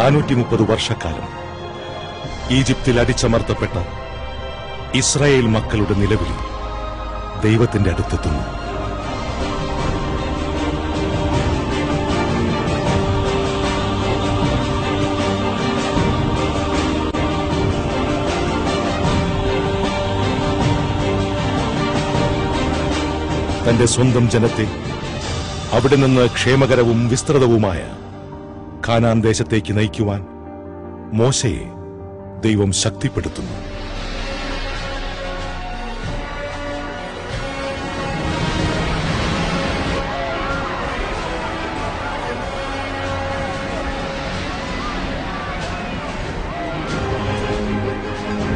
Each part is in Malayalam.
430 വർഷക്കാലം ഈജിപ്തിൽ അടിച്ചമർത്തപ്പെട്ട ഇസ്രായേൽ മക്കളുടെ നിലവിളി ദൈവത്തിന്റെ അടുത്തെത്തുന്നു. തന്റെ സ്വന്തം ജനത്തെ അവിടെ നിന്ന് ക്ഷേമകരവും വിസ്തൃതവുമായ കാനാൻ ദേശത്തേക്ക് നയിക്കുവാൻ മോശയെ ദൈവം ശക്തിപ്പെടുത്തുന്നു.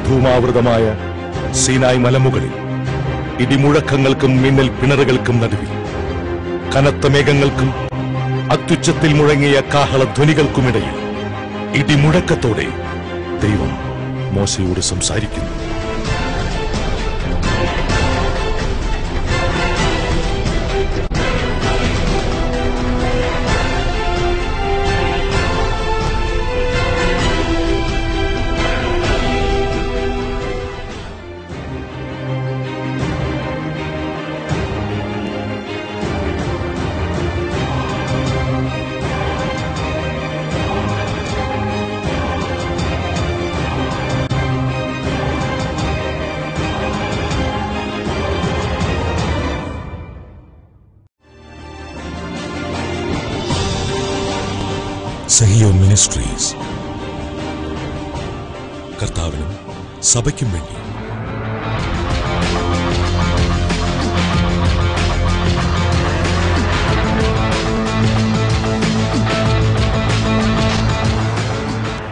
ധൂമാവൃതമായ സീനായ് മലമുകളിൽ ഇടിമുഴക്കങ്ങൾക്കും മിന്നൽ പിണറുകൾക്കും നടുവിൽ കനത്ത മേഘങ്ങൾക്കും അത്യുച്ചത്തിൽ മുഴങ്ങിയ കാഹളധ്വനികൾക്കുമിടയിൽ ഇടിമുഴക്കത്തോടെ ദൈവം മോശയോട് സംസാരിക്കുന്നു. സഹിയോൻ മിനിസ്ട്രീസ്, കർത്താവിനും സഭയ്ക്കും വേണ്ടി.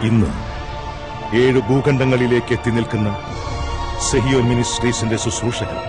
ഇന്ന് 7 ഭൂഖണ്ഡങ്ങളിലേക്ക് എത്തി നിൽക്കുന്ന സഹിയോൻ മിനിസ്ട്രീസിന്റെ ശുശ്രൂഷകൾ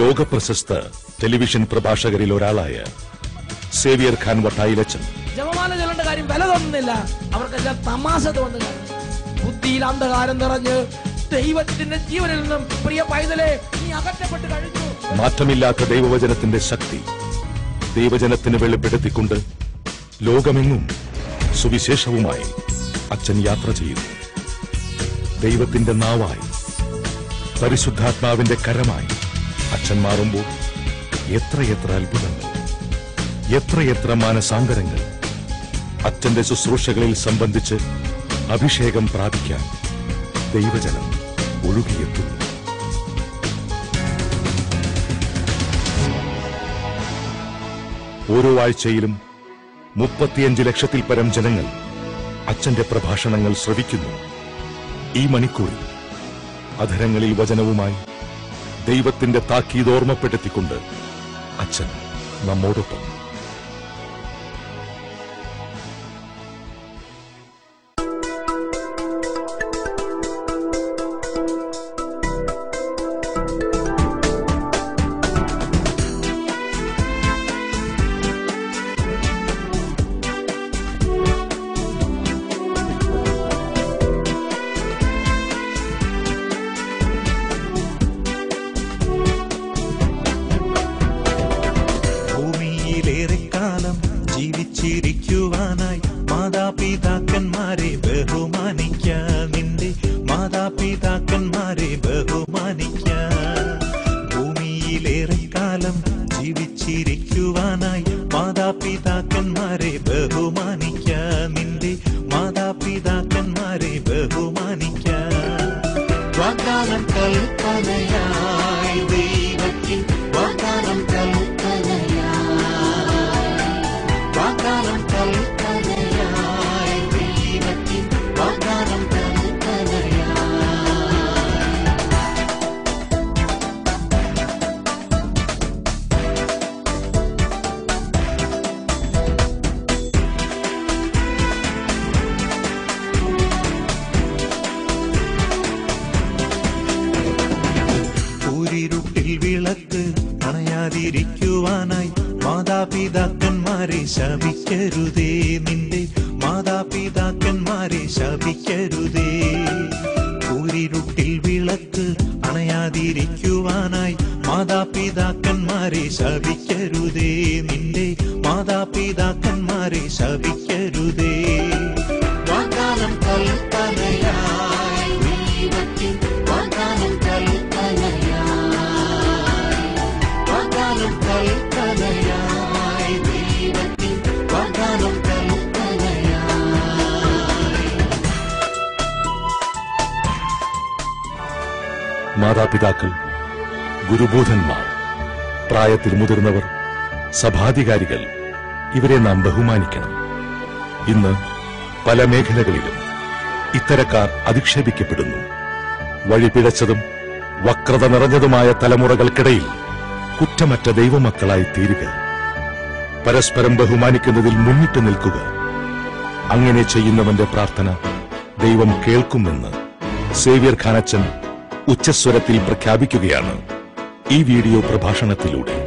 ലോകപ്രശസ്ത ടെലിവിഷൻ പ്രഭാഷകരിൽ ഒരാളായ സേവിയർ ഖാൻ വട്ടായിലച്ചൻ ജപമാല ചൊല്ലേണ്ട കാര്യം വില തോന്നുന്നില്ല, അവർക്കെല്ലാം തമാശ തോന്നുക. ബുദ്ധിയിൽ അന്ധകാരം നിറഞ്ഞ് ദൈവത്തിന്റെ ജീവനിൽ നിന്നും പ്രിയ പൈതലെ നീ അകറ്റപ്പെട്ട് കഴിഞ്ഞു. മാറ്റമില്ലാത്ത ദൈവവചനത്തിന്റെ ശക്തി ദൈവജനത്തിന് വെളിപ്പെടുത്തിക്കൊണ്ട് ലോകമെങ്ങും സുവിശേഷവുമായി അച്ഛൻ യാത്ര ചെയ്യുന്നു. ദൈവത്തിന്റെ നാവായി, പരിശുദ്ധാത്മാവിന്റെ കരമായി അച്ഛൻ മാറുമ്പോൾ എത്രയെത്ര അത്ഭുതങ്ങൾ, എത്രയെത്ര മാനസാന്തരങ്ങൾ. അച്ഛന്റെ ശുശ്രൂഷകളിൽ സംബന്ധിച്ച് അഭിഷേകം പ്രാപിക്കാൻ ദൈവജനം ഒഴുകിയെത്തുന്നു. ഓരോ ആഴ്ചയിലും 35 ലക്ഷത്തിൽ പരം ജനങ്ങൾ അച്ഛന്റെ പ്രഭാഷണങ്ങൾ ശ്രവിക്കുന്നു. ഈ മണിക്കൂറിൽ അധരങ്ങളിൽ വചനവുമായി ദൈവത്തിന്റെ താക്കീത് ഓർമ്മപ്പെടുത്തിക്കൊണ്ട് അച്ഛൻ നമ്മോടൊപ്പം. ജീവിച്ചിരിക്കുവാനായി മാതാപിതാക്കന്മാരെ ബഹുമാനിക്കാൻ, നിന്റെ മാതാപിതാക്കന്മാരെ ബഹുമാനിക്കാൻ. ഭൂമിയിലേറെ കാലം ജീവിച്ചിരിക്കുവാനായി മാതാപിതാക്കന്മാരെ ബഹുമാനിക്കാൻ, നിന്റെ കൽപ്പനയായി ദൈവത്തിൻ വാഗ്ദാനം വാഗ്ദാനം കൽപ്പനയായി ദൈവത്തിൻ വാഗ്ദാനം ൂരിരുട്ടിൽ വിളക്ക് അണയാതിരിക്കുവാനായി മാതാപിതാക്കന്മാരെ ശപിക്കരുതേ. നിന്റെ മാതാപിതാക്കന്മാരെ ശപിക്കരുതേ. ൂരിരുട്ടിൽ വിളക്ക് അണയാതിരിക്കുവാനായി മാതാപിതാക്കന്മാരെ ശപിക്കരുതേ. നിന്റെ മാതാപിതാക്കന്മാരെ ശപിക്കരുതേ. വാഗ്ദാനം കൽപ്പനയായി ദൈവത്തിൻ വാഗ്ദാനം വാഗ്ദാനം കൽപ്പനയായി ദൈവത്തിൻ വാഗ്ദാനം മാതാപിതാക്കൾ, ഗുരുബോധന്മാർ, പ്രായത്തിൽ മുതിർന്നവർ, സഭാധികാരികൾ, ഇവരെ നാം ബഹുമാനിക്കണം. ഇന്ന് പല മേഖലകളിലും ഇത്തരക്കാർ അധിക്ഷേപിക്കപ്പെടുന്നു. വഴിപിഴച്ചതും വക്രത നിറഞ്ഞതുമായ തലമുറകൾക്കിടയിൽ കുറ്റമറ്റ ദൈവമക്കളായി തീരുക. പരസ്പരം ബഹുമാനിക്കുന്നതിൽ മുന്നിട്ട് നിൽക്കുക. അങ്ങനെ ചെയ്യുന്നവന്റെ പ്രാർത്ഥന ദൈവം കേൾക്കുമെന്ന് സേവ്യർ ഖാനച്ചൻ ഉച്ചസ്വരത്തിൽ പ്രഖ്യാപിക്കുകയാണ് ഈ വീഡിയോ പ്രഭാഷണത്തിലൂടെ.